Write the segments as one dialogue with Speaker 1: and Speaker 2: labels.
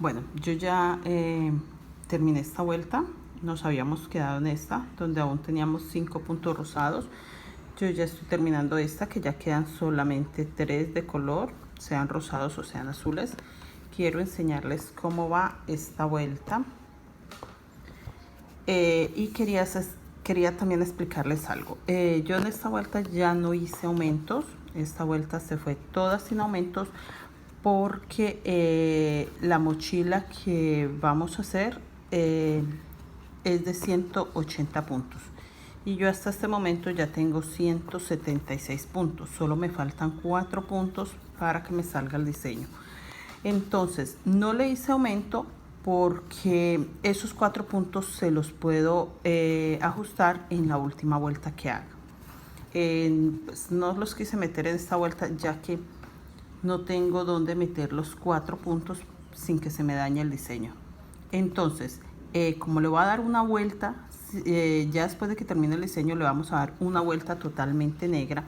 Speaker 1: Bueno, yo ya terminé esta vuelta. Nos habíamos quedado en esta, donde aún teníamos 5 puntos rosados. Yo ya estoy terminando esta, que ya quedan solamente 3 de color, sean rosados o sean azules. Quiero enseñarles cómo va esta vuelta. Y quería también explicarles algo. Yo en esta vuelta ya no hice aumentos. Esta vuelta se fue toda sin aumentos porque la mochila que vamos a hacer es de 180 puntos. Y yo hasta este momento ya tengo 176 puntos. Solo me faltan 4 puntos para que me salga el diseño. Entonces, no le hice aumento porque esos 4 puntos se los puedo ajustar en la última vuelta que haga. Pues no los quise meter en esta vuelta ya que no tengo dónde meter los 4 puntos sin que se me dañe el diseño. Entonces, como le voy a dar una vuelta, ya después de que termine el diseño le vamos a dar una vuelta totalmente negra.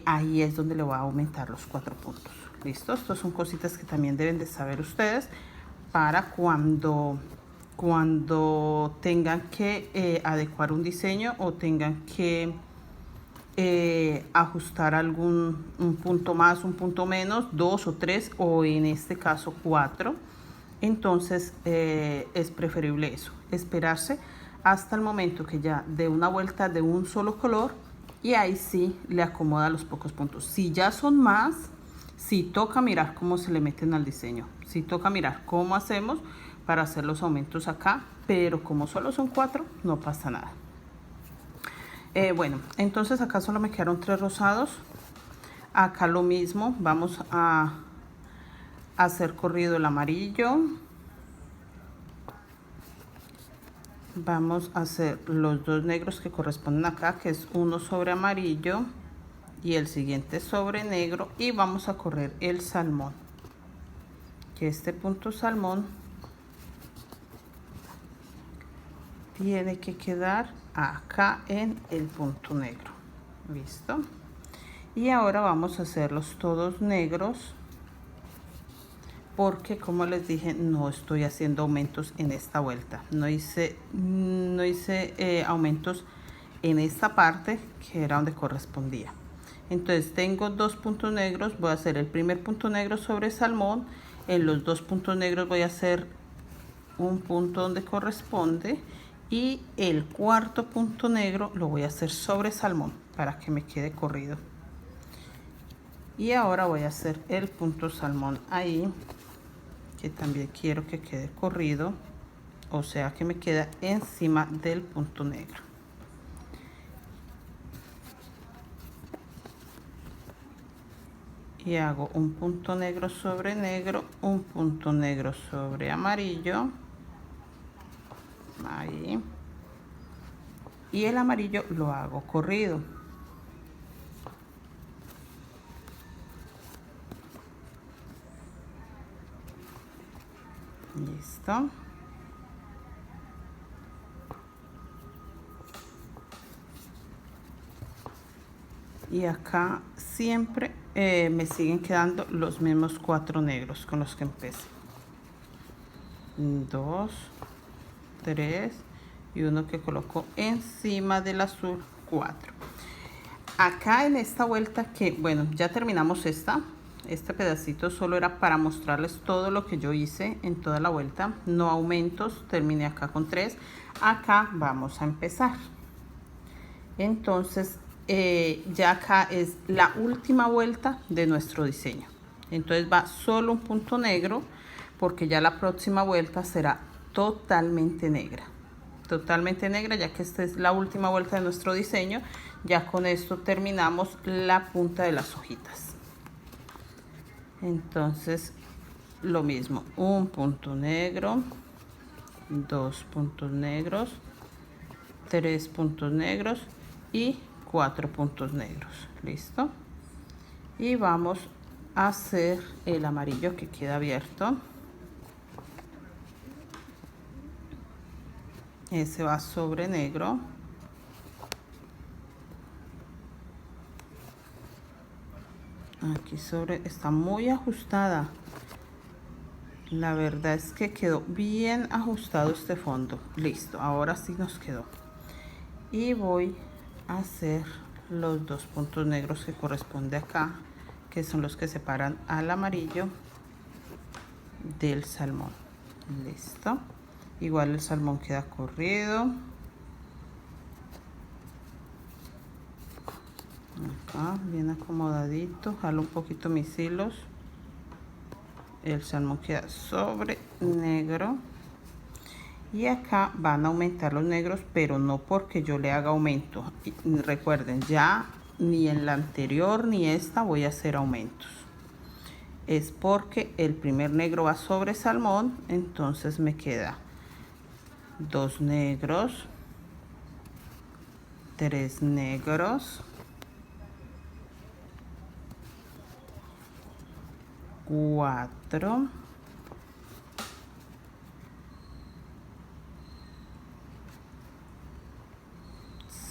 Speaker 1: Ahí es donde le voy a aumentar los 4 puntos. ¿Listo? Estas son cositas que también deben de saber ustedes para cuando tengan que adecuar un diseño o tengan que ajustar un punto más, un punto menos, 2 o 3 o en este caso 4. Entonces es preferible eso, esperarse hasta el momento que ya dé una vuelta de un solo color y ahí sí le acomoda los pocos puntos. Si ya son más, sí toca mirar cómo se le meten al diseño, sí toca mirar cómo hacemos para hacer los aumentos acá, pero como solo son 4 no pasa nada. Bueno, entonces acá solo me quedaron 3 rosados. Acá lo mismo, vamos a hacer corrido el amarillo. Vamos a hacer los 2 negros que corresponden acá, que es uno sobre amarillo y el siguiente sobre negro, y vamos a correr el salmón, que este punto salmón tiene que quedar acá en el punto negro. Listo. Y ahora vamos a hacerlos todos negros porque, como les dije, no estoy haciendo aumentos en esta vuelta. No hice aumentos en esta parte que era donde correspondía. Entonces tengo 2 puntos negros. Voy a hacer el primer punto negro sobre salmón. En los 2 puntos negros voy a hacer un punto donde corresponde y el cuarto punto negro lo voy a hacer sobre salmón para que me quede corrido. Y ahora voy a hacer el punto salmón ahí, que también quiero que quede corrido, o sea que me queda encima del punto negro. Y hago un punto negro sobre negro, un punto negro sobre amarillo, ahí, y el amarillo lo hago corrido. Listo. Y acá siempre me siguen quedando los mismos 4 negros con los que empecé. 2, 3 y uno que coloco encima del azul, 4. Acá en esta vuelta que, bueno, ya terminamos este pedacito solo era para mostrarles todo lo que yo hice en toda la vuelta, no aumentos. Terminé acá con 3. Acá vamos a empezar. Entonces ya acá es la última vuelta de nuestro diseño. Entonces va solo un punto negro porque ya la próxima vuelta será totalmente negra. Totalmente negra, ya que esta es la última vuelta de nuestro diseño. Ya con esto terminamos la punta de las hojitas. Entonces lo mismo, un punto negro, 2 puntos negros, 3 puntos negros y 4 puntos negros. Listo. Y vamos a hacer el amarillo que queda abierto. Ese va sobre negro. Aquí sobre está muy ajustada. La verdad es que quedó bien ajustado este fondo. Listo, ahora sí nos quedó. Y voy a hacer los dos puntos negros que corresponde acá, que son los que separan al amarillo del salmón. Listo. Igual el salmón queda corrido. Acá bien acomodadito. Jalo un poquito mis hilos. El salmón queda sobre negro. Y acá van a aumentar los negros, pero no porque yo le haga aumento. Y recuerden, ya ni en la anterior ni esta voy a hacer aumentos. Es porque el primer negro va sobre salmón, entonces me queda 2 negros, 3 negros, 4,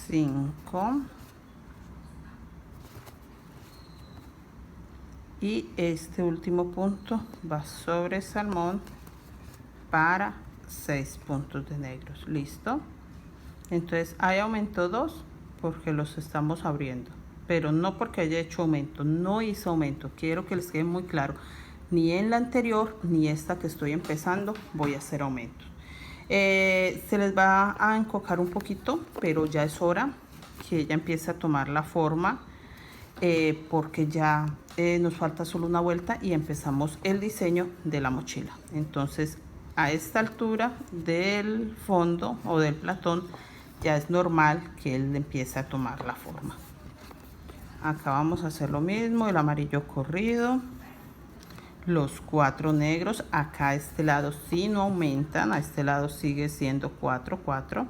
Speaker 1: 5 y este último punto va sobre salmón para 6 puntos de negros. Listo. Entonces ahí aumentó 2 porque los estamos abriendo, pero no porque haya hecho aumento. No hice aumento, quiero que les quede muy claro. Ni en la anterior ni esta que estoy empezando voy a hacer aumentos. Se les va a encocar un poquito, pero ya es hora que ella empiece a tomar la forma, porque ya nos falta solo una vuelta y empezamos el diseño de la mochila. Entonces a esta altura del fondo o del platón ya es normal que él empiece a tomar la forma. Acá vamos a hacer lo mismo, el amarillo corrido, los 4 negros. Acá a este lado sí no aumentan, a este lado sigue siendo 4, 4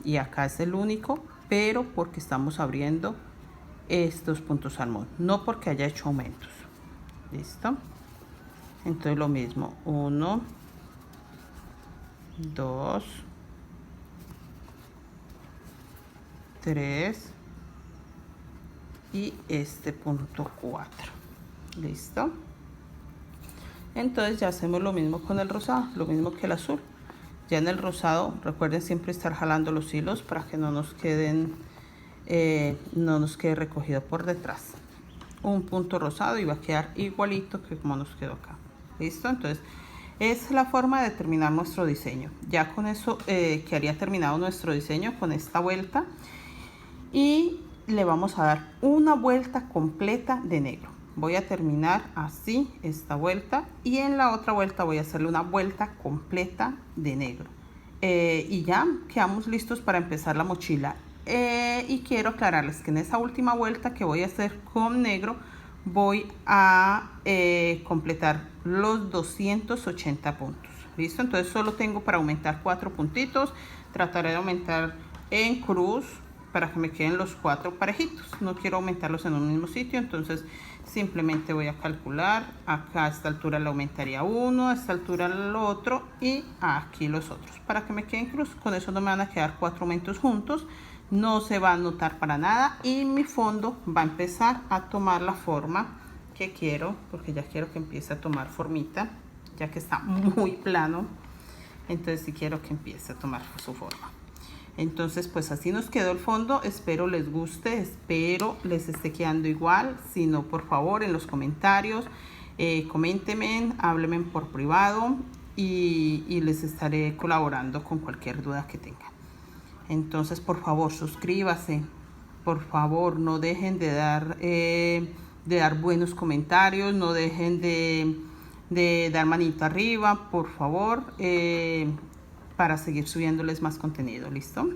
Speaker 1: y acá es el único, pero porque estamos abriendo estos puntos salmón, no porque haya hecho aumentos. Listo. Entonces lo mismo, 1, 2, 3 y este punto 4. Listo. Entonces ya hacemos lo mismo con el rosado, lo mismo que el azul. Ya en el rosado recuerden siempre estar jalando los hilos para que no nos queden no nos quede recogido por detrás. Un punto rosado y va a quedar igualito que como nos quedó acá. Listo. Entonces es la forma de terminar nuestro diseño. Ya con eso quedaría terminado nuestro diseño con esta vuelta y le vamos a dar una vuelta completa de negro. Voy a terminar así esta vuelta y en la otra vuelta voy a hacerle una vuelta completa de negro, y ya quedamos listos para empezar la mochila. Y quiero aclararles que en esa última vuelta que voy a hacer con negro voy a completar los 280 puntos. Listo. Entonces solo tengo para aumentar 4 puntitos. Trataré de aumentar en cruz para que me queden los 4 parejitos. No quiero aumentarlos en un mismo sitio, entonces simplemente voy a calcular. Acá a esta altura le aumentaría 1, a esta altura el otro y aquí los otros para que me queden cruz. Con eso no me van a quedar 4 aumentos juntos, no se va a notar para nada y mi fondo va a empezar a tomar la forma que quiero, porque ya quiero que empiece a tomar formita, ya que está muy plano. Entonces sí quiero que empiece a tomar su forma. Entonces pues así nos quedó el fondo. Espero les guste, espero les esté quedando igual. Si no, por favor en los comentarios coméntenme, háblenme por privado y les estaré colaborando con cualquier duda que tengan. Entonces por favor suscríbase, por favor no dejen de dar buenos comentarios, no dejen de dar manito arriba, por favor, para seguir subiéndoles más contenido. ¿Listo?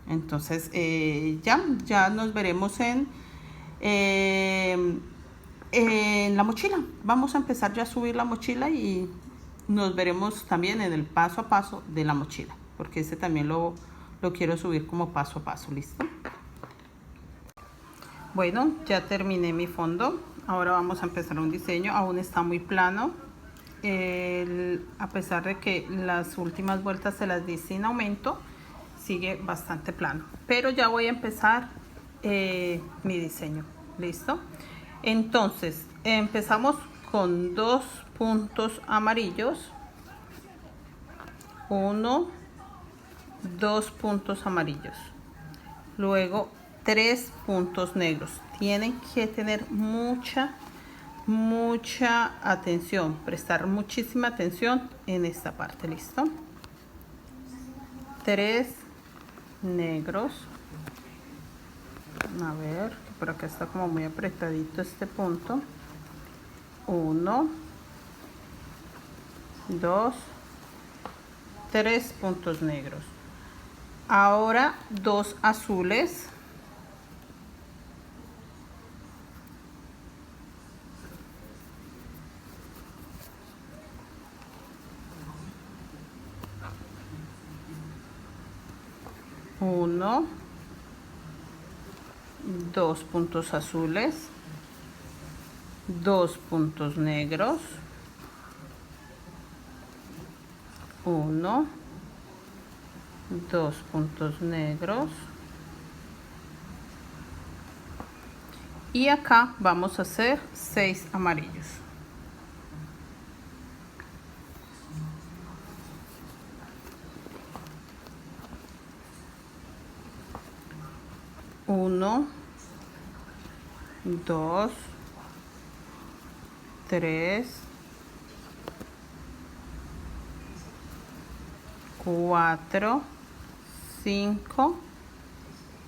Speaker 1: Entonces ya nos veremos en la mochila. Vamos a empezar ya a subir la mochila y nos veremos también en el paso a paso de la mochila, porque ese también lo quiero subir como paso a paso. ¿Listo? Bueno, ya terminé mi fondo. Ahora vamos a empezar un diseño. Aún está muy plano. A pesar de que las últimas vueltas se las di sin aumento, sigue bastante plano. Pero ya voy a empezar mi diseño. ¿Listo? Entonces, empezamos con 2 puntos amarillos, 1, 2 puntos amarillos, luego 3 puntos negros. Tienen que tener mucha atención, prestar muchísima atención en esta parte. ¿Listo? 3 negros. A ver, por acá está como muy apretadito este punto. 1, 2, 3 puntos negros. Ahora 2 azules. 1, 2 puntos azules, 2 puntos negros, 1, 2 puntos negros, y acá vamos a hacer 6 amarillos. Uno, 2, 3, 4, 5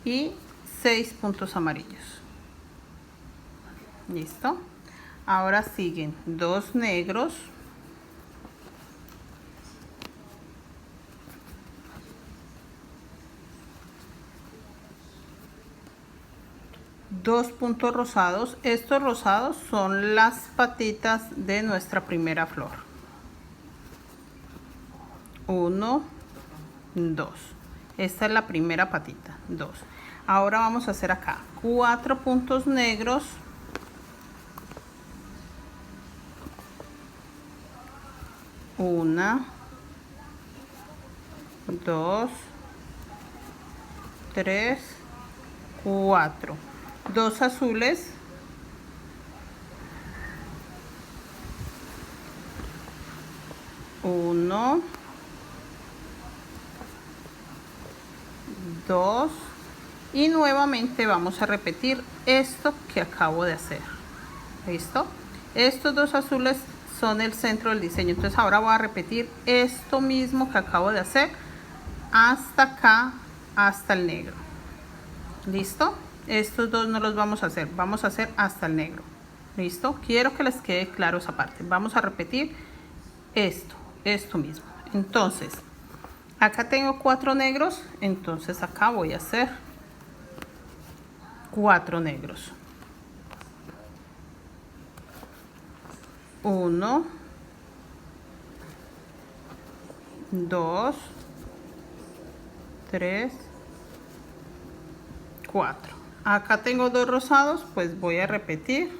Speaker 1: y 6 puntos amarillos. Listo. Ahora siguen 2 negros, 2 puntos rosados. Estos rosados son las patitas de nuestra primera flor. 1, 2. Esta es la primera patita. 2. Ahora vamos a hacer acá 4 puntos negros. 1, 2, 3, 4. 2 azules, 1, 2 y nuevamente vamos a repetir esto que acabo de hacer. ¿Listo? Estos 2 azules son el centro del diseño. Entonces ahora voy a repetir esto mismo que acabo de hacer hasta acá, hasta el negro. ¿Listo? Estos 2 no los vamos a hacer, vamos a hacer hasta el negro. ¿Listo? Quiero que les quede claro esa parte. Vamos a repetir esto mismo. Entonces, acá tengo 4 negros, entonces acá voy a hacer 4 negros. 1, 2, 3, 4. Acá tengo 2 rosados, pues voy a repetir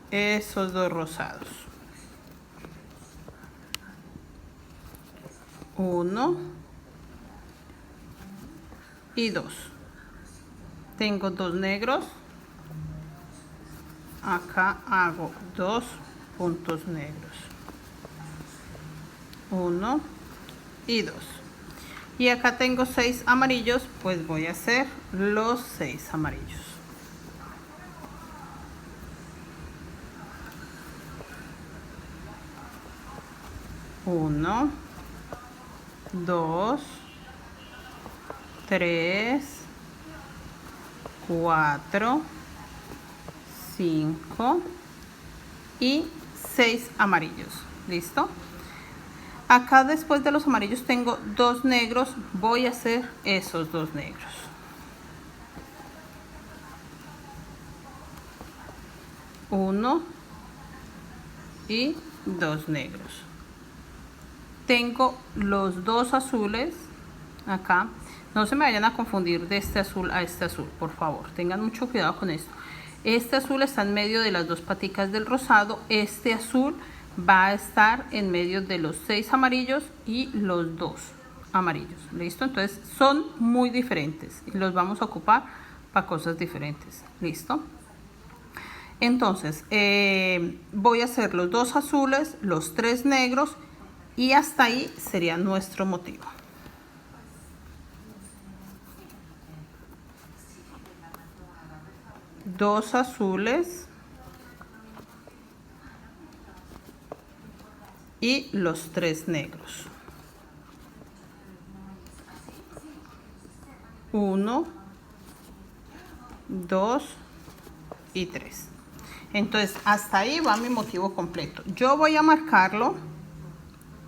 Speaker 1: esos 2 rosados. 1 y 2. Tengo 2 negros. Acá hago 2 puntos negros. 1 y 2. Y acá tengo 6 amarillos, pues voy a hacer los 6 amarillos. 1, 2, 3, 4, 5 y 6 amarillos. ¿Listo? Acá después de los amarillos tengo 2 negros. Voy a hacer esos 2 negros. 1 y 2 negros. Tengo los 2 azules acá. No se me vayan a confundir de este azul a este azul, por favor. Tengan mucho cuidado con esto. Este azul está en medio de las 2 paticas del rosado. Este azul va a estar en medio de los 6 amarillos y los 2 amarillos. ¿Listo? Entonces son muy diferentes y los vamos a ocupar para cosas diferentes. ¿Listo? Entonces voy a hacer los 2 azules, los 3 negros y hasta ahí sería nuestro motivo. Dos azules y los 3 negros. 1, 2 y 3. Entonces hasta ahí va mi motivo completo. Yo voy a marcarlo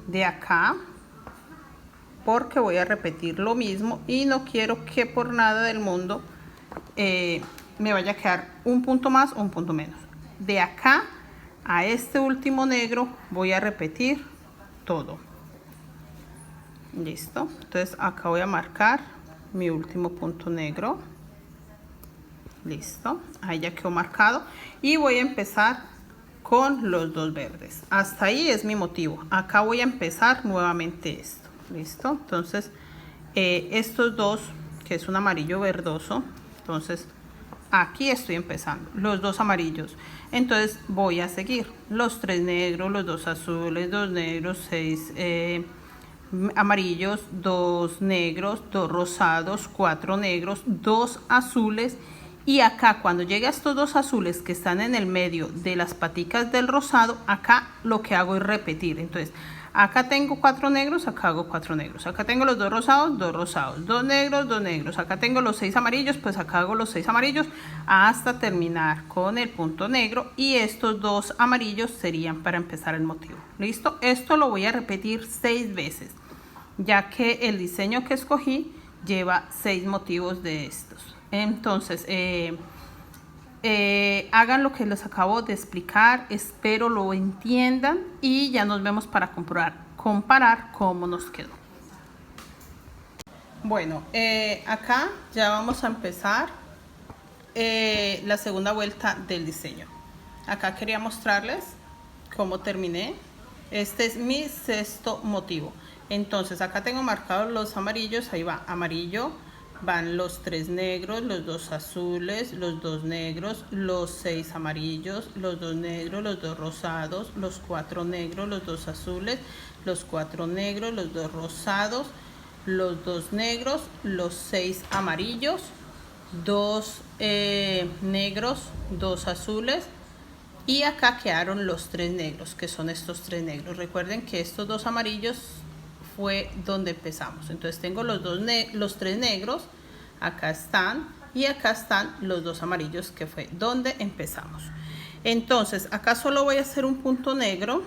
Speaker 1: de acá porque voy a repetir lo mismo y no quiero que por nada del mundo me vaya a quedar un punto más o un punto menos. De acá a este último negro voy a repetir todo. Listo. Entonces acá voy a marcar mi último punto negro. Listo. Ahí ya quedó marcado. Y voy a empezar con los 2 verdes. Hasta ahí es mi motivo. Acá voy a empezar nuevamente esto. Listo. Entonces estos dos, que es un amarillo verdoso, entonces aquí estoy empezando los 2 amarillos. Entonces voy a seguir los 3 negros, los 2 azules, 2 negros, 6 amarillos, 2 negros, 2 rosados, 4 negros, 2 azules. Y acá cuando llegue a estos 2 azules que están en el medio de las paticas del rosado, acá lo que hago es repetir. Entonces acá tengo 4 negros, acá hago 4 negros. Acá tengo los 2 rosados, 2 rosados, 2 negros, 2 negros. Acá tengo los 6 amarillos, pues acá hago los 6 amarillos hasta terminar con el punto negro. Y estos 2 amarillos serían para empezar el motivo. ¿Listo? Esto lo voy a repetir 6 veces, ya que el diseño que escogí lleva 6 motivos de estos. Entonces hagan lo que les acabo de explicar, espero lo entiendan y ya nos vemos para comparar cómo nos quedó. Bueno, acá ya vamos a empezar la segunda vuelta del diseño. Acá quería mostrarles cómo terminé. Este es mi 6º motivo. Entonces acá tengo marcados los amarillos, ahí va amarillo. Van los 3 negros, los 2 azules, los 2 negros, los 6 amarillos, los 2 negros, los 2 rosados, los 4 negros, los 2 azules, los 4 negros, los 2 rosados, los 2 negros, los 6 amarillos, 2 negros, 2 azules. Y acá quedaron los 3 negros, que son estos 3 negros. Recuerden que estos 2 amarillos fue donde empezamos. Entonces tengo los 3 negros, acá están, y acá están los 2 amarillos, que fue donde empezamos. Entonces acá solo voy a hacer un punto negro.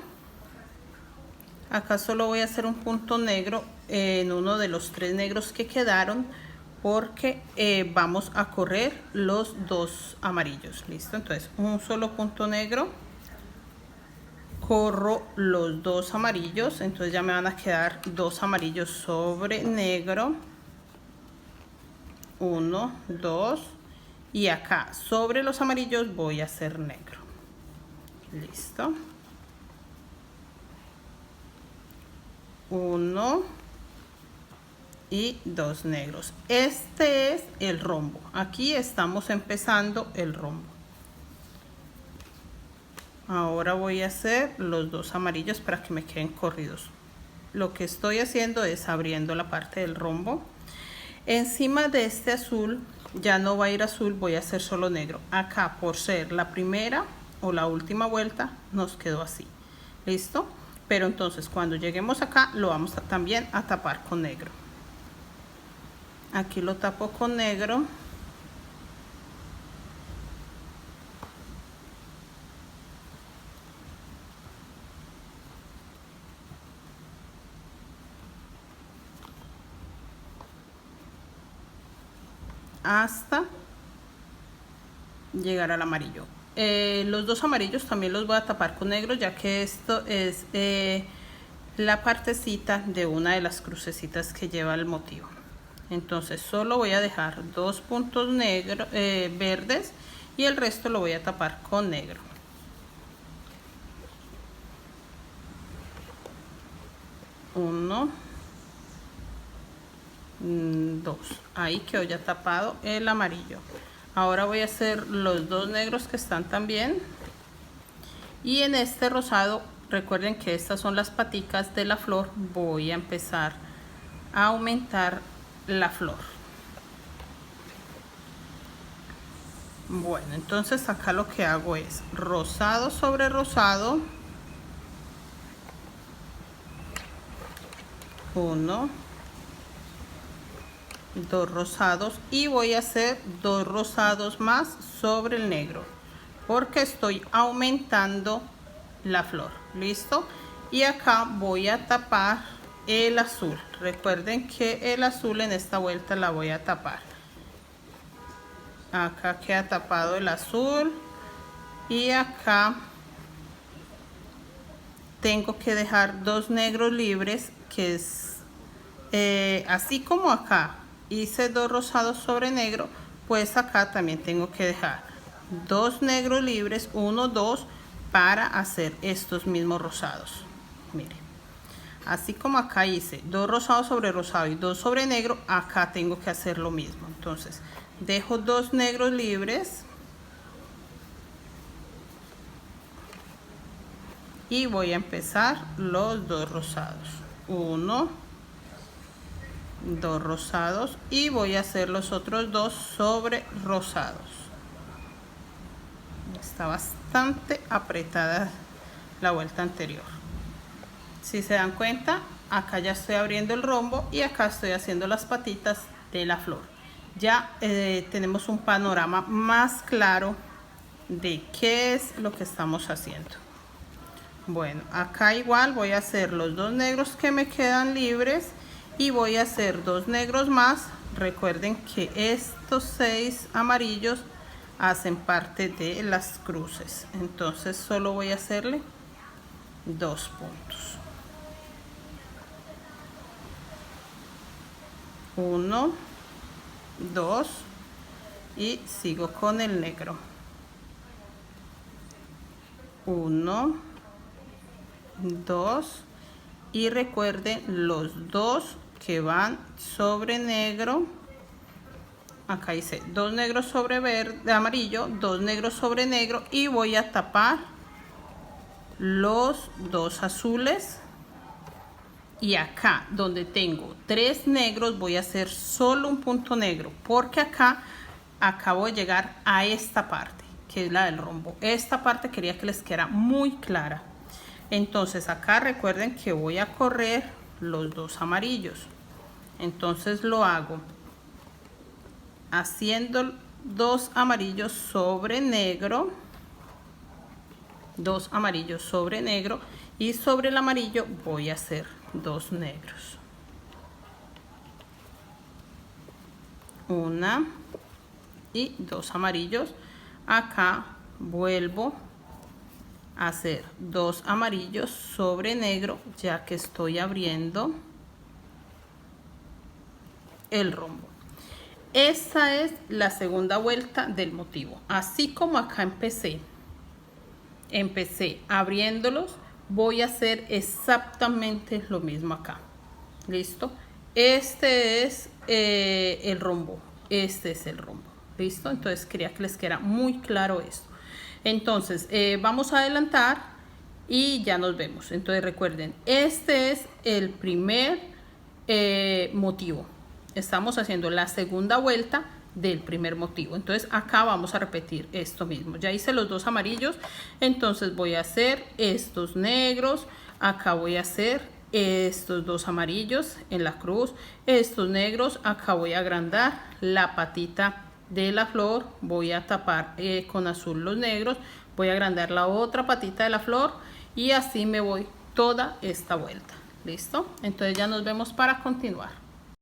Speaker 1: Acá solo voy a hacer un punto negro en uno de los 3 negros que quedaron, porque vamos a correr los 2 amarillos. Listo. Entonces un solo punto negro, corro los 2 amarillos, entonces ya me van a quedar 2 amarillos sobre negro, 1, 2, y acá sobre los amarillos voy a hacer negro. Listo. 1 y 2 negros. Este es el rombo. Aquí estamos empezando el rombo. Ahora voy a hacer los 2 amarillos para que me queden corridos. Lo que estoy haciendo es abriendo la parte del rombo. Encima de este azul ya no va a ir azul, voy a hacer solo negro. Acá, por ser la primera o la última vuelta, nos quedó así. ¿Listo? Pero entonces cuando lleguemos acá lo vamos también a tapar con negro. Aquí lo tapo con negro. Hasta llegar al amarillo. Los 2 amarillos también los voy a tapar con negro, ya que esto es la partecita de una de las crucecitas que lleva el motivo. Entonces solo voy a dejar 2 puntos negros verdes y el resto lo voy a tapar con negro. 1, 2, ahí quedó ya tapado el amarillo. Ahora voy a hacer los dos negros que están también. Y en este rosado, recuerden que estas son las paticas de la flor. Voy a empezar a aumentar la flor. Bueno, entonces acá lo que hago es rosado sobre rosado. 1, 2 rosados y voy a hacer 2 rosados más sobre el negro porque estoy aumentando la flor. Listo, y acá voy a tapar el azul. Recuerden que el azul en esta vuelta la voy a tapar. Acá queda tapado el azul y acá tengo que dejar 2 negros libres, que es así como acá hice 2 rosados sobre negro, pues acá también tengo que dejar 2 negros libres, 1, 2, para hacer estos mismos rosados. Miren, así como acá hice 2 rosados sobre rosado y 2 sobre negro, acá tengo que hacer lo mismo. Entonces dejo 2 negros libres y voy a empezar los 2 rosados. 1, 2 rosados y voy a hacer los otros 2 sobre rosados. Está bastante apretada la vuelta anterior. Si se dan cuenta, acá ya estoy abriendo el rombo y acá estoy haciendo las patitas de la flor. Ya tenemos un panorama más claro de qué es lo que estamos haciendo. Bueno, acá igual voy a hacer los 2 negros que me quedan libres y voy a hacer 2 negros más. Recuerden que estos 6 amarillos hacen parte de las cruces, entonces solo voy a hacerle 2 puntos. 1, 2 y sigo con el negro. 1, 2 y recuerden los 2 que van sobre negro. Acá hice 2 negros sobre verde, amarillo, 2 negros sobre negro y voy a tapar los 2 azules. Y acá donde tengo 3 negros voy a hacer solo un punto negro porque acá acabo de llegar a esta parte que es la del rombo. Esta parte quería que les quedara muy clara. Entonces acá recuerden que voy a correr los 2 amarillos. Entonces lo hago haciendo 2 amarillos sobre negro, 2 amarillos sobre negro y sobre el amarillo voy a hacer 2 negros. 1 y 2 amarillos. Acá vuelvo a hacer 2 amarillos sobre negro ya que estoy abriendo el rombo. Esta es la segunda vuelta del motivo. Así como acá empecé abriéndolos, voy a hacer exactamente lo mismo acá. Listo, este es el rombo, este es el rombo. Listo, entonces quería que les quedara muy claro esto. Entonces vamos a adelantar y ya nos vemos. Entonces recuerden, este es el primer motivo. Estamos haciendo la segunda vuelta del primer motivo. Entonces acá vamos a repetir esto mismo. Ya hice los 2 amarillos, entonces voy a hacer estos negros. Acá voy a hacer estos 2 amarillos en la cruz, estos negros. Acá voy a agrandar la patita de la flor, voy a tapar con azul los negros, voy a agrandar la otra patita de la flor y así me voy toda esta vuelta. Listo, entonces ya nos vemos para continuar.